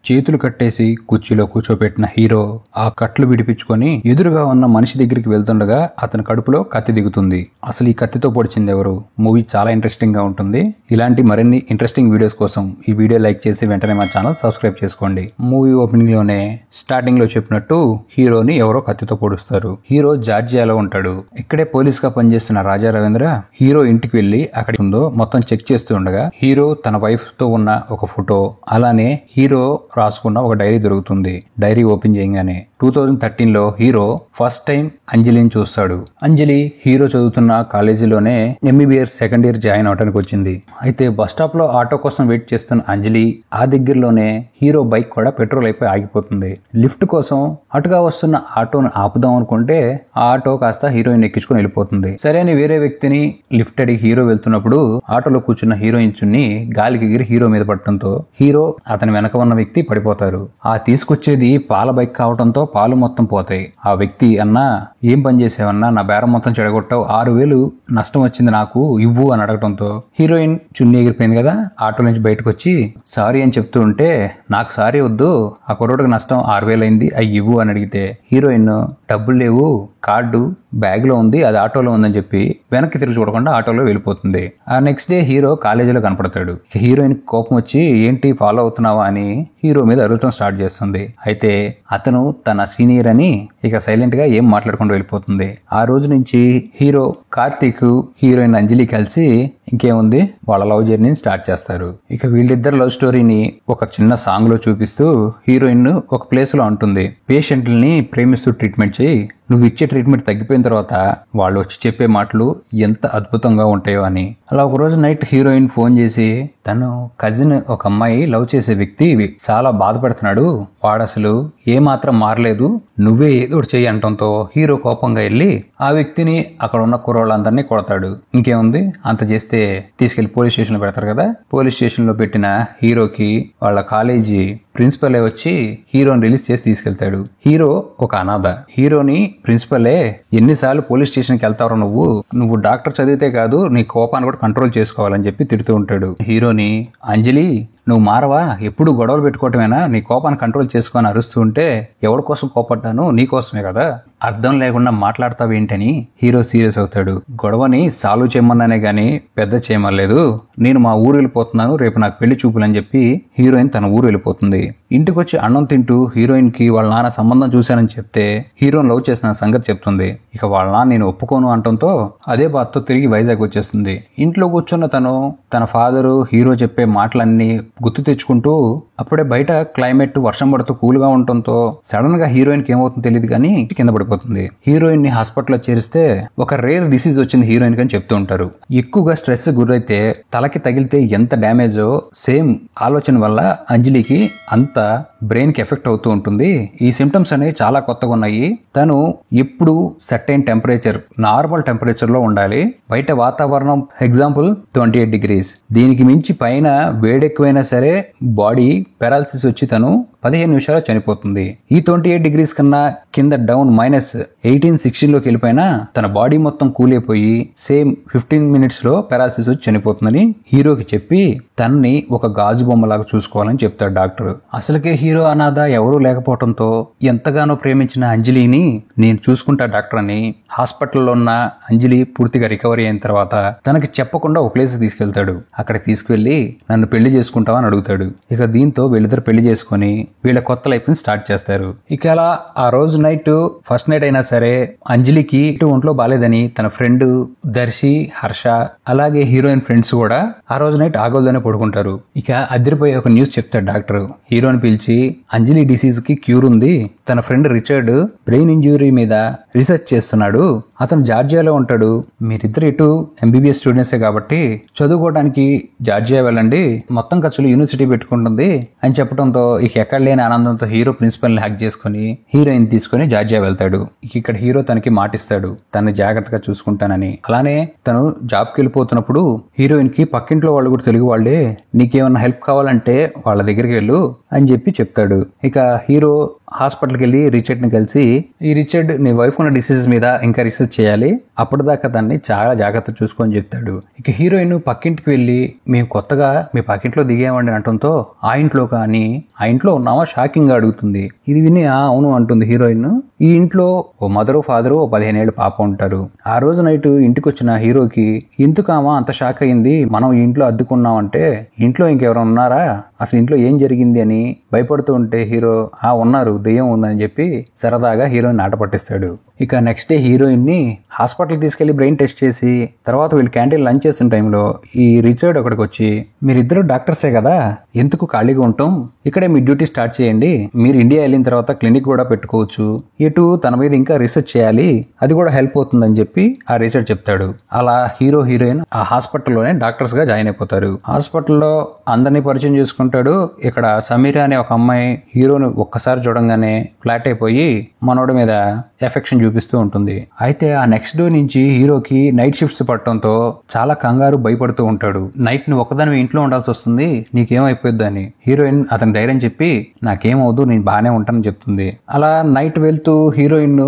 చేతులు కట్టేసి కుర్చీలో కూర్చోబెట్టిన హీరో ఆ కట్లు విడిపించుకొని ఎదురుగా ఉన్న మనిషి దగ్గరికి వెళ్తుండగా అతని కడుపులో కత్తి దిగుతుంది. అసలు ఈ కత్తితో పొడిచింది ఎవరు? మూవీ చాలా ఇంట్రెస్టింగ్ గా ఉంటుంది. ఇలాంటి మరిన్ని ఇంట్రెస్టింగ్ వీడియోస్ కోసం ఈ వీడియో లైక్ చేసి వెంటనే మా ఛానల్ సబ్స్క్రైబ్ చేసుకోండి. మూవీ ఓపెనింగ్ లోనే స్టార్టింగ్ లో చెప్పినట్టు హీరోని ఎవరో కత్తితో పొడుస్తారు. హీరో జార్జియాలో ఉంటాడు. ఇక్కడే పోలీస్ గా పనిచేస్తున్న రాజా రవీంద్ర హీరో ఇంటికి వెళ్లి అక్కడ ఉందో మొత్తం చెక్ చేస్తూ ఉండగా హీరో తన వైఫ్ తో ఉన్న ఒక ఫోటో, అలానే హీరో రాసుకున్న ఒక డైరీ దొరుకుతుంది. డైరీ ఓపెన్ చేయగానే 2013లో హీరో ఫస్ట్ టైం అంజలిని చూస్తాడు. అంజలి హీరో చదువుతున్న కాలేజీలోనే MBBS సెకండ్ ఇయర్ జాయిన్ అవడానికి వచ్చింది. అయితే బస్ స్టాప్ లో ఆటో కోసం వెయిట్ చేస్తున్న అంజలి ఆ దగ్గరలోనే హీరో బైక్ కూడా పెట్రోల్ అయిపోయి ఆగిపోతుంది. లిఫ్ట్ కోసం అటుగా వస్తున్న ఆటోను ఆపుదాం అనుకుంటే ఆ ఆటో కాస్త హీరోయిన్ ఎక్కించుకుని వెళ్ళిపోతుంది. సరే అని వేరే వ్యక్తిని లిఫ్ట్ అడిగి హీరో వెళ్తున్నప్పుడు ఆటోలో కూర్చున్న హీరోయిన్ చున్ని గాలికి ఎగిరి హీరో మీద పడటంతో హీరో అతని వెనక ఉన్న వ్యక్తి పడిపోతారు. ఆ తీసుకొచ్చేది పాల బైక్ కావడంతో పాలు మొత్తం పోతాయి. ఆ వ్యక్తి అన్నా ఏం పని చేసావన్నా, నా బేరం మొత్తం చెడగొట్టావు, 6,000 నష్టం వచ్చింది నాకు ఇవ్వు అని అడగటంతో హీరోయిన్ చున్నీ ఎగిరిపోయింది కదా, ఆటో నుంచి బయటకు వచ్చి సారీ అని చెప్తూ ఉంటే నాకు సారీ వద్దు, ఆ కుర్రోడికి నష్టం 6,000 అయింది అవి ఇవ్వు అని అడిగితే హీరోయిన్ డబ్బులు లేవు, కార్డు బ్యాగ్ లో ఉంది, అది ఆటోలో ఉందని చెప్పి వెనక్కి తిరిగి చూడకుండా ఆటోలో వెళ్ళిపోతుంది. ఆ నెక్స్ట్ డే హీరో కాలేజీలో కనపడతాడు. హీరోయిన్ కోపం వచ్చి ఏంటి ఫాలో అవుతున్నావా అని హీరో మీద అరుచడం స్టార్ట్ చేస్తుంది. అయితే అతను తన సీనియర్ అని ఇక సైలెంట్ గా ఏం మాట్లాడకుండా వెళ్ళిపోతుంది. ఆ రోజు నుంచి హీరో కార్తీక్ హీరోయిన్ అంజలి కలిసి ఇంకేముంది వాళ్ళ లవ్ జర్నీని స్టార్ట్ చేస్తారు. ఇక వీళ్ళిద్దరు లవ్ స్టోరీని ఒక చిన్న సాంగ్ లో చూపిస్తూ హీరోయిన్ ఒక ప్లేస్ లో ఉంటుంది. పేషెంట్లని ప్రేమిస్తూ ట్రీట్మెంట్ చేయి, నువ్వు ఇచ్చే ట్రీట్మెంట్ తగ్గిపోయిన తర్వాత వాళ్ళు వచ్చి చెప్పే మాటలు ఎంత అద్భుతంగా ఉంటాయో అని. అలా ఒక రోజు నైట్ హీరోయిన్ ఫోన్ చేసి తను కజిన్ ఒక అమ్మాయి లవ్ చేసే వ్యక్తి చాలా బాధపడుతున్నాడు, వాడు అసలు ఏమాత్రం మారలేదు, నువ్వే ఏదో చెయ్యి అంటంతో హీరో కోపంగా వెళ్ళి ఆ వ్యక్తిని అక్కడ ఉన్న కుర్రోళ్ళందరినీ కొడతాడు. ఇంకేముంది అంత చేస్తే తీసుకెళ్లి పోలీస్ స్టేషన్ లో పెడతారు కదా. పోలీస్ స్టేషన్ లో పెట్టిన హీరోకి వాళ్ళ కాలేజీ ప్రిన్సిపలే వచ్చి హీరోని రిలీజ్ చేసి తీసుకెళ్తాడు. హీరో ఒక అనాథ. హీరోని ప్రిన్సిపలే ఎన్నిసార్లు పోలీస్ స్టేషన్కి వెళ్తారో నువ్వు డాక్టర్ చదివితే కాదు నీ కోపాన్ని కూడా కంట్రోల్ చేసుకోవాలని చెప్పి తిడుతూ ఉంటాడు. హీరోని అంజలి నువ్వు మారవా, ఎప్పుడు గొడవలు పెట్టుకోవటమేనా, నీ కోపాన్ని కంట్రోల్ చేసుకొని అరుస్తూ ఉంటే ఎవరి కోసం కోపడ్డాను, నీ కోసమే కదా, అర్థం లేకుండా మాట్లాడతావేంటని హీరో సీరియస్ అవుతాడు. గొడవని సాల్వ్ చేయమన్నానే గానీ పెద్ద చేయమలేదు, నేను మా ఊరు వెళ్ళిపోతున్నాను, రేపు నాకు పెళ్లి చూపులని చెప్పి హీరోయిన్ తన ఊరు వెళ్ళిపోతుంది. ఇంటికి వచ్చి అన్నం తింటూ హీరోయిన్ కి వాళ్ళ నాన్న సంబంధం చూశానని చెప్తే హీరోయిన్ లవ్ చేసిన సంగతి చెప్తుంది. ఇక వాళ్ళ నాన్న నేను ఒప్పుకోను అంటంతో అదే బాధతో తిరిగి వైజాగ్ వచ్చేస్తుంది. ఇంట్లో కూర్చున్న తన ఫాదరు హీరో చెప్పే మాటలన్నీ గుర్తు తెచ్చుకుంటూ అప్పుడే బయట క్లైమేట్ వర్షం పడుతూ కూల్ గా ఉండటంతో సడన్ గా హీరోయిన్ కి ఏమవుతుందో తెలియదు కానీ కింద పడిపోతుంది. హీరోయిన్ ని హాస్పిటల్లో చేరిస్తే ఒక రేర్ డిసీజ్ వచ్చింది హీరోయిన్ అని చెప్తూ ఉంటారు. ఎక్కువగా స్ట్రెస్ గురైతే తలకి తగిలితే ఎంత డ్యామేజో సేమ్ ఆలోచన వల్ల అంజలికి అంత బ్రెయిన్ కి ఎఫెక్ట్ అవుతూ ఉంటుంది. ఈ సిమ్టమ్స్ అనేవి చాలా కొత్తగా ఉన్నాయి. తను ఎప్పుడు సర్టైన్ టెంపరేచర్, నార్మల్ టెంపరేచర్ లో ఉండాలి. బయట వాతావరణం ఎగ్జాంపుల్ 28 degrees, దీనికి మించి పైన వేడెక్కువైనా సరే బాడీ పెరాలసిస్ వచ్చి తను 15 నిమిషాలు చనిపోతుంది. ఈ 28 degrees కన్నా కింద డౌన్ -18, -16 లోకి వెళ్ళిపోయినా తన బాడీ మొత్తం కూల్ అయిపోయి సేమ్ 15 minutes లో పెరాలసిస్ వచ్చి చనిపోతుందని హీరోకి చెప్పి తనని ఒక గాజు బొమ్మలాగా చూసుకోవాలని చెప్తాడు డాక్టర్. అసలుకే హీరో అనాథ, ఎవరూ లేకపోవడంతో ఎంతగానో ప్రేమించిన అంజలిని నేను చూసుకుంటా డాక్టర్ అని హాస్పిటల్లో ఉన్న అంజలి పూర్తిగా రికవరీ అయిన తర్వాత తనకి చెప్పకుండా ఒక ప్లేస్ తీసుకెళ్తాడు. అక్కడ తీసుకువెళ్లి నన్ను పెళ్లి చేసుకుంటావా అని అడుగుతాడు. ఇక దీంతో వీళ్ళిద్దరు పెళ్లి చేసుకుని వీళ్ళ కొత్త లైఫ్ ని స్టార్ట్ చేస్తారు. ఇక అలా ఆ రోజు నైట్ ఫస్ట్ నైట్ అయినా సరే అంజలికి ఇటు ఒంట్లో బాలేదని తన ఫ్రెండ్ దర్శి, హర్ష అలాగే హీరోయిన్ ఫ్రెండ్స్ కూడా ఆ రోజు నైట్ ఆగోల్లోనే పడుకుంటారు. ఇక అదిరిపోయే ఒక న్యూస్ చెప్తాడు డాక్టర్. హీరోని పిలిచి అంజలి డిసీజ్ కి క్యూర్ ఉంది, తన ఫ్రెండ్ రిచర్డ్ బ్రెయిన్ ఇంజ్యూరీ మీద రీసెర్చ్ చేస్తున్నాడు, అతను జార్జియాలో ఉంటాడు, మీరిద్దరు ఇటు MBBS స్టూడెంట్సే కాబట్టి చదువుకోవడానికి జార్జియా వెళ్ళండి, మొత్తం ఖర్చులు యూనివర్సిటీ పెట్టుకుంటుంది అని చెప్పడంతో ఇక ఎక్కడ లేని ఆనందంతో హీరో ప్రిన్సిపల్ ని హ్యాక్ చేసుకుని హీరోయిన్ తీసుకుని జార్జియా వెళ్తాడు. ఇక్కడ హీరో తనకి మాటిస్తాడు తనని జాగ్రత్తగా చూసుకుంటానని. అలానే తను జాబ్కి వెళ్ళిపోతున్నప్పుడు హీరోయిన్ కి పక్కింట్లో వాళ్ళు కూడా తెలుగు వాళ్ళే, నీకేమన్నా హెల్ప్ కావాలంటే వాళ్ళ దగ్గరికి వెళ్ళు అని చెప్పి చెప్తాడు. ఇక హీరో హాస్పిటల్కి వెళ్ళి రిచర్డ్ని కలిసి, ఈ రిచర్డ్ నీ వైఫ్ ఉన్న డిసీజెస్ మీద ఇంకా రీసెర్చ్ చేయాలి, అప్పటిదాకా దాన్ని చాలా జాగ్రత్త చూసుకొని చెప్తాడు. ఇక హీరోయిన్ పక్కింటికి వెళ్ళి, మేము కొత్తగా మీ పక్కింట్లో దిగామండి అనటంతో, ఆ ఇంట్లో కానీ ఆ ఇంట్లో ఉన్నామా షాకింగ్ గా అడుగుతుంది. ఇది విని అవును అంటుంది హీరోయిన్. ఈ ఇంట్లో ఓ మదరు ఫాదరు ఓ 15 ఏళ్ళ పాప ఉంటారు. ఆ రోజు నైట్ ఇంటికి వచ్చిన హీరోకి ఎందుకామా అంత షాక్ అయింది, మనం ఈ ఇంట్లో అద్దుకున్నామంటే ఇంట్లో ఇంకెవరైనా ఉన్నారా, అసలు ఇంట్లో ఏం జరిగింది అని భయపడుతూ ఉంటే హీరో ఉన్నారు, దెయ్యం ఉందని చెప్పి సరదాగా హీరోయిన్ ఆట పట్టిస్తాడు. ఇక నెక్స్ట్ డే హీరోయిన్ ని హాస్పిటల్ తీసుకెళ్లి బ్రెయిన్ టెస్ట్ చేసి, తర్వాత వీళ్ళు క్యాంటీన్ లంచ్ చేస్తున్న టైంలో ఈ రిచర్డ్ ఒకటికి వచ్చి, మీరిద్దరు డాక్టర్సే కదా, ఎందుకు ఖాళీగా ఉంటాం, ఇక్కడే మీ డ్యూటీ స్టార్ట్ చేయండి, మీరు ఇండియా వెళ్ళిన తర్వాత క్లినిక్ కూడా పెట్టుకోవచ్చు, ఎటు తన మీద ఇంకా రీసెర్చ్ చేయాలి, అది కూడా హెల్ప్ అవుతుందని చెప్పి ఆ రీసెర్చ్ చెప్తాడు. అలా హీరో హీరోయిన్ ఆ హాస్పిటల్లోనే డాక్టర్స్ గా జాయిన్ అయిపోతారు. హాస్పిటల్లో అందరినీ పరిచయం చేసుకుంటాడు. ఇక్కడ సమీర అనే ఒక అమ్మాయి హీరోని ఒక్కసారి చూడంగానే ఫ్లాట్ అయిపోయి మనోడి మీద ఎఫెక్షన్ చూపిస్తూ ఉంటుంది. అయితే ఆ నెక్స్ట్ డే నుంచి హీరోకి నైట్ షిఫ్ట్స్ పట్టడంతో చాలా కంగారు, భయపడుతూ ఉంటాడు. నైట్ ని ఒక్కదాని ఇంట్లో ఉండాల్సి వస్తుంది, నీకేమైపోద్దు అని. హీరోయిన్ అతని ధైర్యం చెప్పి, నాకేమవుదు, నేను బాగానే ఉంటానని చెప్తుంది. అలా నైట్ వెళ్తూ హీరోయిన్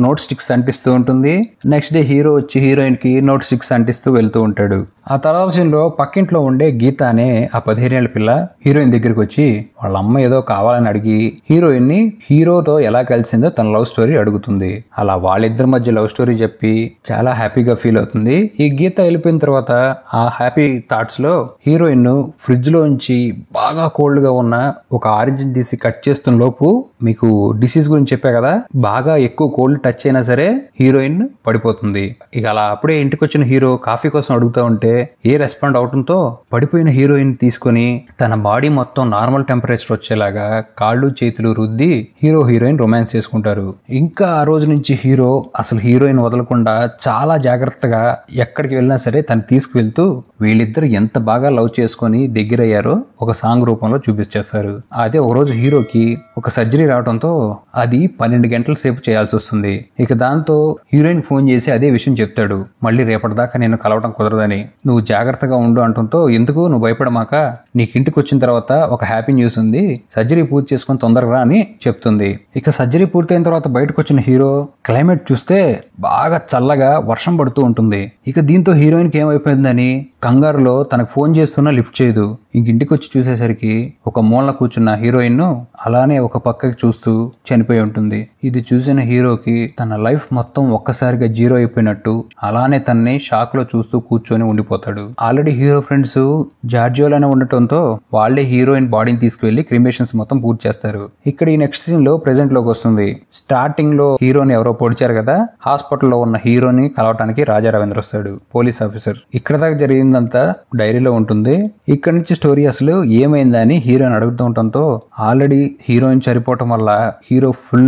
నోట్ స్టిక్స్ అంటిస్తూ ఉంటుంది. నెక్స్ట్ డే హీరో వచ్చి హీరోయిన్ కి నోట్ స్టిక్స్ అంటిస్తూ వెళ్తూ ఉంటాడు. ఆ తర్వాత సీన్లో పక్కింట్లో ఉండే గీత అనే ఆ 15 ఏళ్ల పిల్ల హీరోయిన్ దగ్గరికి వచ్చి వాళ్ళ అమ్మ ఏదో కావాలని అడిగి హీరోయిన్ ని హీరోతో ఎలా కలిసిందో తన లవ్ స్టోరీ అడుగుతుంది. అలా వాళ్ళిద్దరి మధ్య లవ్ స్టోరీ చెప్పి చాలా హ్యాపీగా ఫీల్ అవుతుంది. ఈ గీత వెళ్ళిపోయిన తర్వాత ఆ హ్యాపీ థాట్స్ లో హీరోయిన్ ఫ్రిడ్జ్ లోంచి బాగా కోల్డ్ గా ఉన్న ఒక ఆరెంజ్ తీసి కట్ చేస్తున్న లోపు, మీకు డిసీజ్ గురించి చెప్పా కదా, బాగా ఎక్కువ కోల్డ్ టచ్ అయినా సరే హీరోయిన్ పడిపోతుంది. ఇక అలా అప్పుడే ఇంటికి వచ్చిన హీరో కాఫీ కోసం అడుగుతా ఉంటే ఏ రెస్పాండ్ అవడంతో పడిపోయిన హీరోయిన్ తీసుకొని తన బాడీ మొత్తం నార్మల్ టెంపరేచర్ వచ్చేలాగా కాళ్ళు చేతులు రుద్ది హీరో హీరోయిన్ రొమాన్స్ చేసుకుంటారు. ఇంకా ఆ రోజు నుంచి హీరో అసలు హీరోయిన్ వదలకుండా చాలా జాగ్రత్తగా ఎక్కడికి వెళ్ళినా సరే తను తీసుకువెళ్తూ వీళ్ళిద్దరు ఎంత బాగా లవ్ చేసుకొని దగ్గరయ్యారో ఒక సాంగ్ రూపంలో చూపించేస్తారు. అదే ఒక రోజు హీరోకి ఒక సర్జరీ రావడంతో అది 12 గంటల సేపు చేయాల్సి వస్తుంది. ఇక దాంతో హీరోయిన్ ఫోన్ చేసి అదే విషయం చెప్తాడు. మళ్ళీ రేపటిదాకా నేను కలవడం కుదరదని, నువ్వు జాగ్రత్తగా ఉండు అంటంతో, ఎందుకు నువ్వు భయపడమాక, నీకు ఇంటికి వచ్చిన తర్వాత ఒక హ్యాపీ న్యూస్ ఉంది, సర్జరీ పూర్తి చేసుకుని తొందరగా అని చెప్తుంది. ఇక సర్జరీ పూర్తయిన తర్వాత బయటకు వచ్చిన హీరో క్లైమేట్ చూస్తే బాగా చల్లగా వర్షం పడుతూ ఉంటుంది. ఇక దీంతో హీరోయిన్ కి ఏమైపోయిందని కంగారులో తనకు ఫోన్ చేస్తున్నా లిఫ్ట్ చేయదు. ఇంటికి వచ్చి చూసేసరికి ఒక మూల కూర్చున్న హీరోయిన్ అలానే ఒక పక్కకి చూస్తూ చనిపోయి ఉంటుంది. ఇది చూసిన హీరోకి తన లైఫ్ మొత్తం ఒక్కసారిగా జీరో అయిపోయినట్టు, అలానే తనని షాక్ లో చూస్తూ కూర్చొని ఉండిపోతాడు. ఆల్రెడీ హీరో ఫ్రెండ్స్ జార్జియోలోనే ఉండటంతో వాళ్లే హీరోయిన్ బాడీని తీసుకువెళ్లి క్రిమేషన్స్ మొత్తం పూర్తి చేస్తారు. ఇక్కడ ఈ నెక్స్ట్ సీన్ లో ప్రెసెంట్ లోకి వస్తుంది. స్టార్టింగ్ లో హీరోని ఎవరో పొడిచారు కదా, హాస్పిటల్లో ఉన్న హీరోని కలవటానికి రాజా రవీంద్ర వస్తాడు, పోలీస్ ఆఫీసర్. ఇక్కడ దాకా జరిగిందంతా డైరీలో ఉంటుంది. ఇక్కడ నుంచి స్టోరీ అసలు ఏమైందని హీరోయిన్ అడుగుతూ ఉండటంతో ఆల్రెడీ హీరోయిన్ చనిపోవటం వల్ల హీరో ఫుల్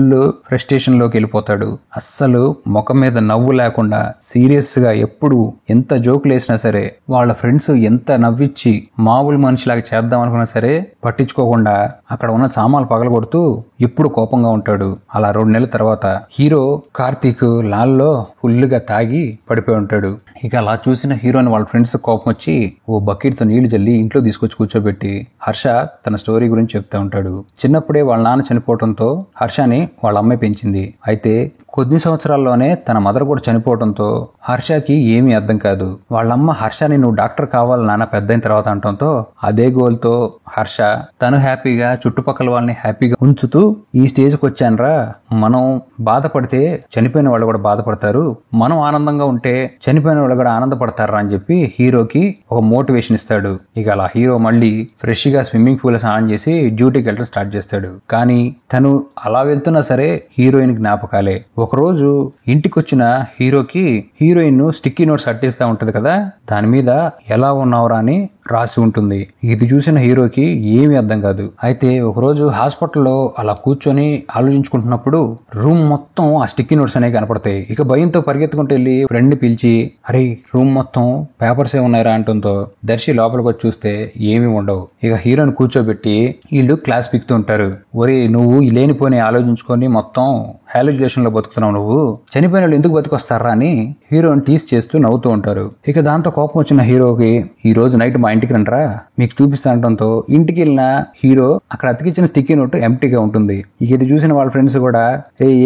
ఫ్రస్ట్రేషన్ లోకి వెళ్ళిపోతాడు. అస్సలు ముఖం మీద నవ్వు లేకుండా సీరియస్ గా ఎప్పుడు ఎంత జోకులు వేసినా సరే, వాళ్ళ ఫ్రెండ్స్ ఎంత నవ్విచ్చి మామూలు మనిషిలాగా చేద్దాం అనుకున్నా సరే పట్టించుకోకుండా అక్కడ ఉన్న సామాన్లు పగలగొడుతూ ఎప్పుడు కోపంగా ఉంటాడు. అలా 2 నెలల తర్వాత హీరో కార్తీక్ లాల్లో ఫుల్ గా తాగి పడిపోయి ఉంటాడు. ఇక అలా చూసిన హీరోని వాళ్ళ ఫ్రెండ్స్ కోపం వచ్చి ఓ బకెట్ తో నీళ్లు జల్లి ఇంట్లో తీసుకొచ్చి కూర్చోబెట్టి హర్ష తన స్టోరీ గురించి చెప్తా ఉంటాడు. చిన్నప్పుడే వాళ్ళ నాన్న చనిపోవడంతో హర్షని వాళ్ళ అమ్మాయి పెంచింది. అయితే కొద్ది సంవత్సరాల్లోనే తన మదర్ కూడా చనిపోవడంతో హర్షకి ఏమీ అర్థం కాదు. వాళ్ళమ్మ హర్షని నువ్వు డాక్టర్ కావాలి నాన్న పెద్దయిన తర్వాత అంటంతో అదే గోల్ తో హర్ష తను హ్యాపీగా చుట్టుపక్కల వాళ్ళని హ్యాపీగా ఉంచుతూ ఈ స్టేజ్కి వచ్చానరా, మనం బాధపడితే చనిపోయిన వాళ్ళు కూడా బాధపడతారు, మనం ఆనందంగా ఉంటే చనిపోయిన వాళ్ళు కూడా ఆనందపడతారా అని చెప్పి హీరోకి ఒక మోటివేషన్ ఇస్తాడు. ఇక అలా హీరో మళ్ళీ ఫ్రెష్ గా స్విమ్మింగ్ పూల్ స్నానం చేసి డ్యూటీకి వెళ్ళడం స్టార్ట్ చేస్తాడు. కానీ తను అలా వెళ్తున్నా సరే హీరోయిన్ జ్ఞాపకాలే. ఒకరోజు ఇంటికి వచ్చిన హీరోకి హీరోయిన్ స్టిక్కీ నోట్స్ అట్టిస్తా ఉంటది కదా, దాని మీద ఎలా ఉన్నావురా అని రాసి ఉంటుంది. ఇది చూసిన హీరోకి ఏమీ అర్థం కాదు. అయితే ఒకరోజు హాస్పిటల్లో అలా కూర్చొని ఆలోచించుకుంటున్నప్పుడు రూమ్ మొత్తం ఆ స్టిక్కీ నోట్స్ అనేవి కనపడతాయి. ఇక భయంతో పరిగెత్తుకుంటూ వెళ్ళి ఫ్రెండ్ పిలిచి, అరే రూమ్ మొత్తం పేపర్స్ ఏ ఉన్నాయరా అంటుందో దర్శి లోపలికి వచ్చి చూస్తే ఏమీ ఉండవు. ఇక హీరోని కూర్చోబెట్టి వీళ్ళు క్లాస్ పిక్తూ ఉంటారు. ఒరే నువ్వు లేనిపోని ఆలోచించుకొని మొత్తం హాలుజినేషన్ లో బతుకుతున్నావు, నువ్వు చనిపోయిన వాళ్ళు ఎందుకు బతికొస్తారా అని హీరోని టీస్ చేస్తూ నవ్వుతూ ఉంటారు. ఇక దాంతో కోపం వచ్చిన హీరోకి ఈ రోజు నైట్ మా ఇంటికి రండిరా మీకు చూపిస్తా అనడంతో ఇంటికి వెళ్ళిన హీరో అక్కడ అతికిచ్చిన స్టిక్కీ నోట్ ఎంప్టీగా ఉంటుంది. ఇక ఇది చూసిన వాళ్ళ ఫ్రెండ్స్ కూడా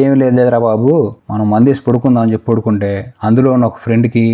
ఏం లేదురా బాబు మనం మందేసి పడుకుందాం అని చెప్పి పడుకుంటే అందులో ఉన్న ఒక ఫ్రెండ్ కి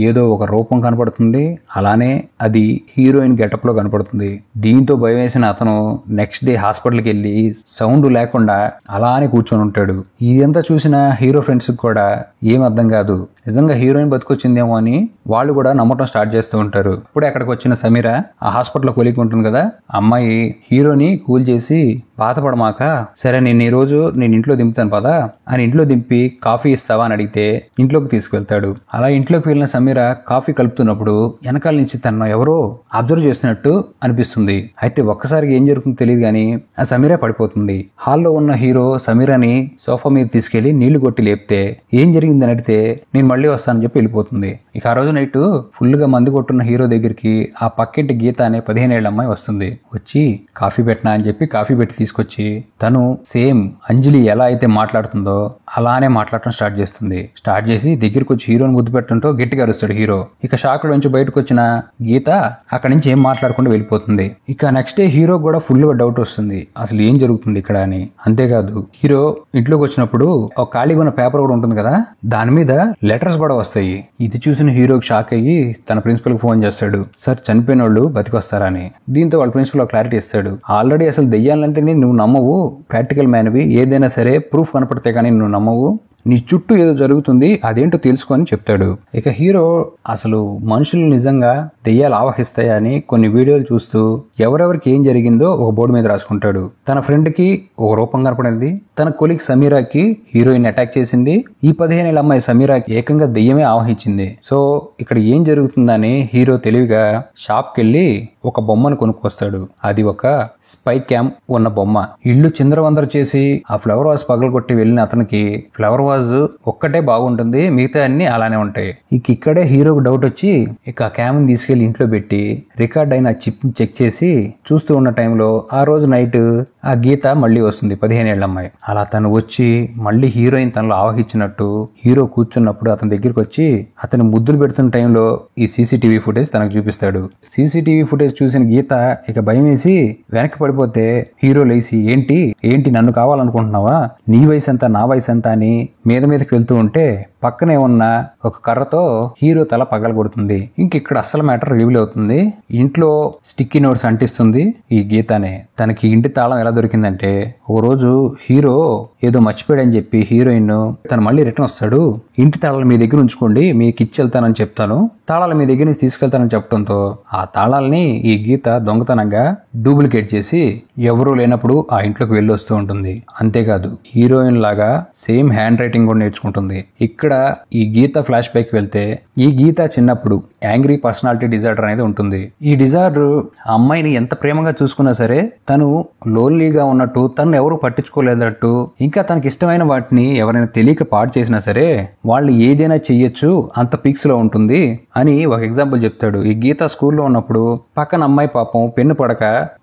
ఏదో ఒక రూపం కనపడుతుంది. అలానే అది హీరోయిన్ గెటప్ లో కనపడుతుంది. దీంతో భయం వేసిన అతను నెక్స్ట్ డే హాస్పిటల్కి వెళ్ళి సౌండ్ లేకుండా అలానే కూర్చొని ఉంటాడు. ఇదంతా చూసిన హీరో ఫ్రెండ్స్ కూడా ఏం అర్థం కాదు, నిజంగా హీరోయిన్ బతికొచ్చిందేమో అని వాళ్ళు కూడా నమ్మటం స్టార్ట్ చేస్తూ ఉంటారు. ఇప్పుడే అక్కడికి వచ్చిన సమీర ఆ హాస్పిటల్లో కొలికి ఉంటుంది కదా, అమ్మాయి హీరోని కూల్ చేసి బాధపడమాక సరే నేను ఈ రోజు నేను ఇంట్లో దింపుతాను పదా అని ఇంట్లో దింపి కాఫీ ఇస్తావా అని అడిగితే ఇంట్లోకి తీసుకువెళ్తాడు. అలా ఇంట్లోకి వెళ్ళిన సమీర కాఫీ కలుపుతున్నప్పుడు వెనకాల నుంచి తనను ఎవరో అబ్జర్వ్ చేస్తున్నట్టు అనిపిస్తుంది. అయితే ఒక్కసారిగా ఏం జరుగుతుందో తెలియదు కానీ ఆ సమీర పడిపోతుంది. హాల్లో ఉన్న హీరో సమీరని సోఫా మీద తీసుకెళ్లి నీళ్లు కొట్టి లేపితే ఏం జరిగిందని అడిగితే నేను మళ్ళీ వస్తానని చెప్పి వెళ్ళిపోతుంది. ఇక ఆ రోజు నైట్ ఫుల్ గా మందు కొట్టున్న హీరో దగ్గరికి ఆ పక్కింటి గీత అనే 15 ఏళ్ల అమ్మాయి వస్తుంది. వచ్చి కాఫీ పెట్టినా అని చెప్పి కాఫీ పెట్టి తీసుకొచ్చి తను సేమ్ అంజలి ఎలా అయితే మాట్లాడుతుందో అలానే మాట్లాడటం స్టార్ట్ చేస్తుంది. స్టార్ట్ చేసి దగ్గరికి వచ్చి హీరోని ముద్దు పెట్టడంతో గట్టిగా అరుస్తాడు హీరో. ఇక షాక్ లో నుంచి బయటకు వచ్చిన గీత అక్కడి నుంచి ఏం మాట్లాడకుండా వెళ్ళిపోతుంది. ఇక నెక్స్ట్ డే హీరో కూడా ఫుల్ గా డౌట్ వస్తుంది అసలు ఏం జరుగుతుంది ఇక్కడ అని. అంతేకాదు హీరో ఇంట్లోకి వచ్చినప్పుడు ఒక ఖాళీగా ఉన్న పేపర్ కూడా ఉంటుంది కదా, దాని మీద లెటర్స్ కూడా వస్తాయి. ఇది చూసిన హీరోకి షాక్ అయ్యి తన ప్రిన్సిపల్ కి ఫోన్ చేస్తాడు, సార్ చనిపోయిన వాళ్ళు బతికొస్తారా అని. దీంతో వాళ్ళ ప్రిన్సిపల్ క్లారిటీ ఇస్తాడు, ఆల్రెడీ అసలు దెయ్యాలంటే నువ్వు నమ్మవు, ప్రాక్టికల్ మ్యాన్వి, ఏదైనా సరే ప్రూఫ్ కనపడితే కానీ నువ్వు నమ్మవు, నీ చుట్టూ ఏదో జరుగుతుంది అదేంటో తెలుసుకొని చెప్తాడు. ఇక హీరో అసలు మనుషులు నిజంగా దెయ్యాలు ఆవహిస్తాయా అని కొన్ని వీడియోలు చూస్తూ ఎవరెవరికి ఏం జరిగిందో ఒక బోర్డు మీద రాసుకుంటాడు. తన ఫ్రెండ్ కి ఒక రూపం కనపడింది, తన కొలీగ్ సమీరాకి హీరోయిన్ అటాక్ చేసింది, ఈ 15 ఏళ్ల అమ్మాయి సమీరాకి ఏకంగా దెయ్యమే ఆవహించింది. సో ఇక్కడ ఏం జరుగుతుందని హీరో తెలివిగా షాప్ కి వెళ్ళి ఒక బొమ్మను కొనుక్కొస్తాడు. అది ఒక స్పై క్యామ్ ఉన్న బొమ్మ. ఇల్లు చిందరవందర చేసి ఆ ఫ్లవర్ వాజ్ పగలగొట్టి వెళ్ళిన అతనికి ఫ్లవర్ వాజ్ ఒక్కటే బాగుంటుంది, మిగతా అన్ని అలానే ఉంటాయి. ఇక్కడే హీరోకి డౌట్ వచ్చి ఇక ఆ క్యామ్ ని తీసుకెళ్లి ఇంట్లో పెట్టి రికార్డ్ అయిన చిప్ చెక్ చేసి చూస్తూ ఉన్న టైంలో ఆ రోజు నైట్ ఆ గీత మళ్ళీ వస్తుంది, 15 ఏళ్ల అమ్మాయి. అలా తను వచ్చి మళ్ళీ హీరోయిన్ తనలో ఆవహించినట్టు హీరో కూర్చున్నప్పుడు అతని దగ్గరికి వచ్చి అతను ముద్దులు పెడుతున్న టైంలో ఈ సీసీటీవీ ఫుటేజ్ తనకు చూపిస్తాడు. సీసీటీవీ ఫుటేజ్ చూసిన గీత ఇక భయం వేసి వెనక్కి పడిపోతే హీరో లేచి ఏంటి నన్ను కావాలనుకుంటున్నావా, నీ వయసు ఎంత నా వయసు ఎంత అని మీదకి వెళ్తూ ఉంటే పక్కనే ఉన్న ఒక కర్రతో హీరో తల పగలగొడుతుంది. ఇక్కడ అసలు మ్యాటర్ రివీల్ అవుతుంది. ఇంట్లో స్టిక్కీ నోట్స్ అంటిస్తుంది ఈ గీతనే. తనకి ఇంటి తాళం ఎలా దొరికిందంటే ఓ రోజు హీరో ఏదో మర్చిపోయాడని చెప్పి హీరోయిన్ తను మళ్ళీ రిటర్న్ వస్తాడు, ఇంటి తాళాలు మీ దగ్గర ఉంచుకోండి మీకు ఇచ్చి వెళ్తానని చెప్తాను, తాళాలు మీ దగ్గర నుంచి తీసుకెళ్తానని చెప్పడంతో ఆ తాళాలని ఈ గీత దొంగతనంగా డూప్లికేట్ చేసి ఎవరూ లేనప్పుడు ఆ ఇంట్లోకి వెళ్ళి వస్తూ ఉంటుంది. అంతేకాదు హీరోయిన్ లాగా సేమ్ హ్యాండ్ రైటింగ్ కూడా నేర్చుకుంటుంది. ఇక్కడ ఈ గీత ఫ్లాష్ బ్యాక్ వెళ్తే ఈ గీత చిన్నప్పుడు యాంగ్రీ పర్సనాలిటీ డిజార్డర్ అనేది ఉంటుంది. ఈ డిజార్డర్ ఆ అమ్మాయిని ఎంత ప్రేమగా చూసుకున్నా సరే తను లోన్లీగా ఉన్నట్టు, తను ఎవరు పట్టించుకోలేదట్టు, ఇంకా తనకి ఇష్టమైన వాటిని ఎవరైనా తెలియక పాడు చేసినా సరే వాళ్ళు ఏదైనా చెయ్యొచ్చు అంత పిక్స్ లో ఉంటుంది అని ఒక ఎగ్జాంపుల్ చెప్తాడు. ఈ గీత స్కూల్లో ఉన్నప్పుడు పక్కన అమ్మాయి పాపం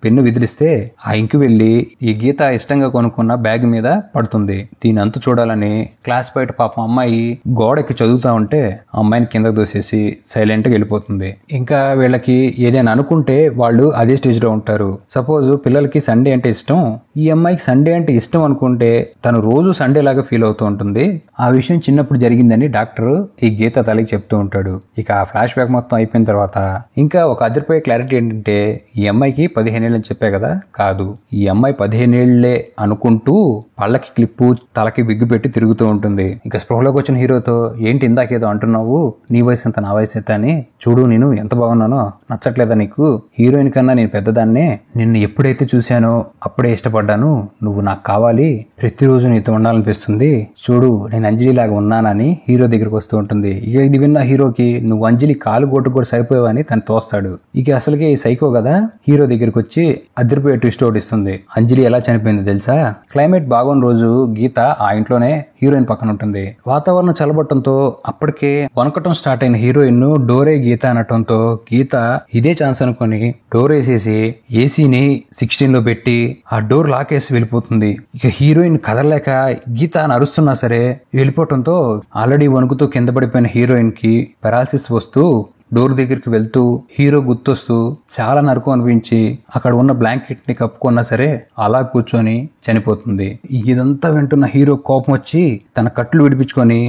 పెన్ను విదిలిస్తే ఆ ఇంకు వెళ్లి ఈ గీత ఇష్టంగా కొనుక్కున్న బ్యాగ్ మీద పడుతుంది. దీని అంతు చూడాలని క్లాస్ బయట పాపం అమ్మాయి గోడకి చదువుతా ఉంటే అమ్మాయిని కిందకు దోసేసి సైలెంట్ గా వెళ్ళిపోతుంది. ఇంకా వీళ్ళకి ఏదైనా అనుకుంటే వాళ్ళు అదే స్టేజ్ లో ఉంటారు. సపోజ్ పిల్లలకి సండే అంటే ఇష్టం, ఈ అమ్మాయికి సండే అంటే ఇష్టం అనుకుంటే తను రోజు సండే లాగా ఫీల్ అవుతూ ఉంటుంది. ఆ విషయం చిన్నప్పుడు జరిగిందని డాక్టర్ ఈ గీత తల్లికి చెప్తూ ఉంటాడు. ఇక ఆ ఫ్లాష్ బ్యాక్ మొత్తం అయిపోయిన తర్వాత ఇంకా ఒక అదిరిపోయే క్లారిటీ ఏంటంటే ఈ అమ్మాయికి 15 ఏళ్ళని చెప్పే కదా, కాదు ఈ అమ్మాయి 15 ఏళ్లే అనుకుంటూ పళ్ళకి క్లిప్పు తలకి విగ్గు పెట్టి తిరుగుతూ ఉంటుంది. ఇక స్పృహలోకి వచ్చిన హీరోతో ఏంటి ఇందాకేదో అంటున్నావు, నీ వయసు ఎంత నా వయసు ఎంత అని, చూడు నేను ఎంత బాగున్నానో, నచ్చట్లేదా నీకు, హీరోయిన్ కన్నా నేను పెద్దదాన్నే, నిన్ను ఎప్పుడైతే చూశానో అప్పుడే ఇష్టపడ్డాను, నువ్వు నాకు కావాలి, ప్రతిరోజు నీతో ఉండాలనిపిస్తుంది, చూడు నేను అంజలి లాగా ఉన్నానని హీరో దగ్గరికి వస్తూ ఉంటుంది. ఇక ఇది విన్న హీరోకి నువ్వు అంజలి కాలు గోటుకు కూడా సరిపోయావని తను తోస్తాడు. ఇక అసలుకే ఈ సైకో కదా హీరో దగ్గరికి వచ్చి అదిరిపోయే ట్విస్ట్ ఒకటి ఇస్తుంది. అంజలి ఎలా చనిపోయిందో తెలుసా, క్లైమేట్ బాగున్న రోజు గీత ఆ ఇంట్లోనే హీరోయిన్ పక్కన ఉంటుంది. వాతావరణం చల్లబట్టంతో అప్పటికే వణకటం స్టార్ట్ అయిన హీరోయిన్ డోరే గీత అనటంతో గీత ఇదే ఛాన్స్ అనుకుని డోర్ వేసేసి ఏసీని 16 లో పెట్టి ఆ డోర్ లాకేసి వెళ్ళిపోతుంది. ఇక హీరోయిన్ కదలలేక గీత అని అరుస్తున్నా సరే వెళ్ళిపోవటంతో ఆల్రెడీ వణుకుతూ కింద పడిపోయిన హీరోయిన్ కి పెరాలసిస్ వస్తూ డోర్ దగ్గరికి వెళ్తూ హీరో గుర్తొస్తూ చాలా నరకం అనిపించి అక్కడ ఉన్న బ్లాంకెట్ ని కప్పుకున్నా సరే అలా కూర్చొని చనిపోతుంది. ఇదంతా వింటున్న హీరో కోపం వచ్చి తన కట్లు విడిపించుకొని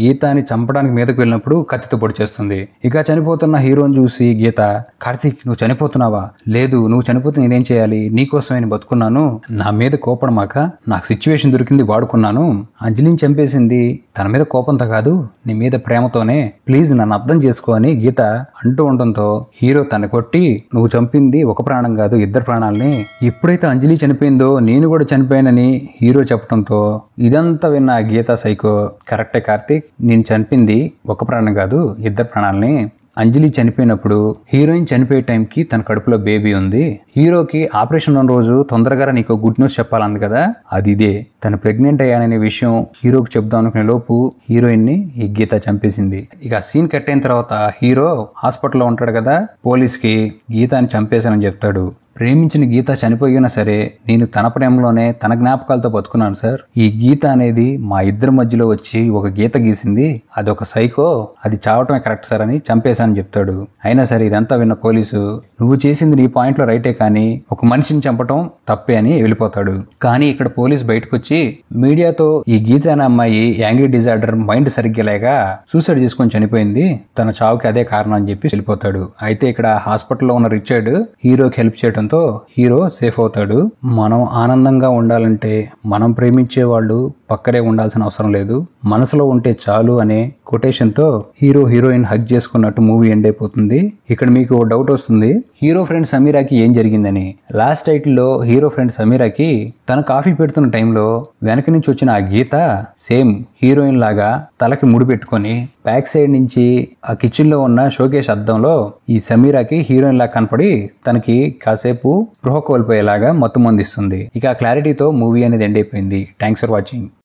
గీతాని చంపడానికి మీదకు వెళ్ళినప్పుడు కత్తితో పొడి చేస్తుంది. ఇక చనిపోతున్న హీరోని చూసి గీత, కార్తీక్ నువ్వు చనిపోతున్నావా? లేదు, నువ్వు చనిపోతే నేనేం చేయాలి? నీకోసమే నేను బతుకున్నాను, నా మీద కోపడమాక, నాకు సిచ్యువేషన్ దొరికింది వాడుకున్నాను. అంజలిని చంపేసింది తన మీద కోపంతో కాదు, నీ మీద ప్రేమతోనే, ప్లీజ్ నన్ను అర్థం చేసుకో అని గీత అంటూ ఉండడంతో హీరో తన కొట్టి, నువ్వు చంపింది ఒక ప్రాణం కాదు 2 ప్రాణాలని, ఎప్పుడైతే అంజలి చనిపోయిందో నేను కూడా చనిపోయానని హీరో చెప్పడంతో ఇదంతా విన్న గీత సైకో, కరెక్టే కార్తీక్, నేను చంపింది ఒక ప్రాణం కాదు 2 ప్రాణాలని. అంజలి చనిపోయినప్పుడు హీరోయిన్ చనిపోయే టైంకి తన కడుపులో బేబీ ఉంది. హీరోకి ఆపరేషన్ ఉన్న రోజు తొందరగా నీకు గుడ్ న్యూస్ చెప్పాలంది కదా, అది ఇదే. తను ప్రెగ్నెంట్ అయ్యాననే విషయం హీరోకి చెప్దాం అనుకునే లోపు హీరోయిన్ ని ఈ గీత చంపేసింది. ఇక సీన్ కట్ అయిన తర్వాత హీరో హాస్పిటల్లో ఉంటాడు కదా, పోలీస్ కి గీతాని చంపేశానని చెప్తాడు. ప్రేమించిన గీత చనిపోయినా సరే నేను తన ప్రేమలోనే తన జ్ఞాపకాలతో బతుకున్నాను సార్. ఈ గీత అనేది మా ఇద్దరి మధ్యలో వచ్చి ఒక గీత గీసింది, అది ఒక సైకో, అది చావటమే కరెక్ట్ సార్ అని చంపేశానని చెప్తాడు. అయినా సరే ఇదంతా విన్న పోలీసు, నువ్వు చేసింది నీ పాయింట్ లో రైటే కానీ ఒక మనిషిని చంపటం తప్పే అని వెళ్ళిపోతాడు. కానీ ఇక్కడ పోలీస్ బయటకు వచ్చి మీడియాతో ఈ గీత అనే అమ్మాయి యాంగ్రీ డిజార్డర్, మైండ్ సరిగ్గా లేక సూసైడ్ చేసుకొని చనిపోయింది, తన చావుకి అదే కారణం అని చెప్పి వెళ్ళిపోతాడు. అయితే ఇక్కడ హాస్పిటల్లో ఉన్న రిచర్డ్ హీరోకి హెల్ప్ చేయడం హీరో సేఫ్ అవుతాడు. మనం ఆనందంగా ఉండాలంటే మనం ప్రేమించే వాళ్ళు పక్కనే ఉండాల్సిన అవసరం లేదు, మనసులో ఉంటే చాలు అనే కొటేషన్ తో హీరో హీరోయిన్ హగ్ చేసుకున్నట్టు మూవీ ఎండ్ అయిపోతుంది. ఇక్కడ మీకు డౌట్ వస్తుంది, హీరో ఫ్రెండ్ సమీరాకి ఏం జరిగిందని. లాస్ట్ టైటిల్ లో హీరో ఫ్రెండ్ సమీరాకి తన కాఫీ పెడుతున్న టైంలో వెనక నుంచి వచ్చిన ఆ గీత సేమ్ హీరోయిన్ లాగా తలకి ముడి పెట్టుకొని బ్యాక్ సైడ్ నుంచి ఆ కిచెన్ లో ఉన్న షోకేష్ అద్దంలో ఈ సమీరాకి హీరోయిన్ లాగా కనపడి తనకి కాసేపు స్పృహ కోల్పోయేలాగా మత్తు మందిస్తుంది. ఇక ఆ క్లారిటీతో మూవీ అనేది ఎండ్ అయిపోయింది. Thanks for watching.